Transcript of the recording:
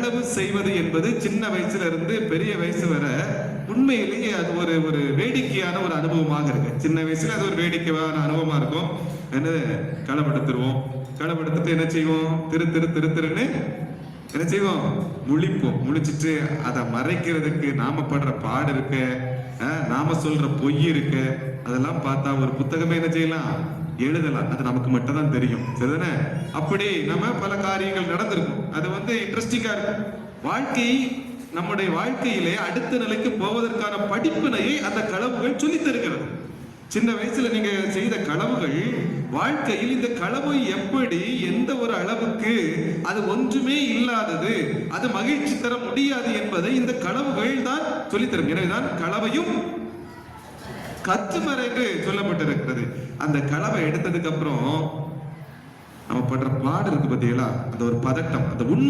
களவு செய்வது என்பது சின்ன வயசுல இருந்து பெரிய வயசு வரை உண்மையிலேயே அது ஒரு ஒரு வேடிக்கையான ஒரு அனுபவமாக இருக்கு. சின்ன வயசுல அது ஒரு வேடிக்கையான அனுபவமா இருக்கும். என்ன களவெடுத்துருவோம், களவெடுத்துட்டு என்ன செய்வோம், திரு திரு திரு திருன்னு என்ன செய்வோம், முழிப்போம். முழிச்சிட்டு அதை மறைக்கிறதுக்கு நாம படுற பாடு இருக்கு, நாம சொல்ற பொய் இருக்கு, அதெல்லாம் பார்த்தா ஒரு புத்தகமே என்ன செய்யலாம், எழுதலாம். அது நமக்கு மட்டும் தான் தெரியும், சரிதானே? அப்படி நம்ம பல காரியங்கள் நடந்திருக்கும். அது இன்ட்ரெஸ்டிங்கா இருக்கும். வாழ்க்கை, நம்முடைய வாழ்க்கையிலே அடுத்த நிலைக்கு போவதற்கான படிப்பினையை அந்த களவுகள் சொல்லித் தருகிறது. சின்ன வயசுல நீங்க செய்த களவுகள் வாழ்க்கையில் இந்த களவு எப்படி, எந்த ஒரு அளவுக்கு அது ஒன்றுமே இல்லாதது, அது மகிழ்ச்சி தர முடியாது என்பதை இந்த களவுகள் தான் சொல்லித்தரும். எனவேதான் களவையும் கத்துமறை என்று சொல்லப்பட்டிருக்கிறது. அந்த களவை எடுத்ததுக்கு அப்புறம் நம்ம படுற பாடு இருக்கு பார்த்தீங்களா, அந்த ஒரு பதட்டம், அந்த உண்மை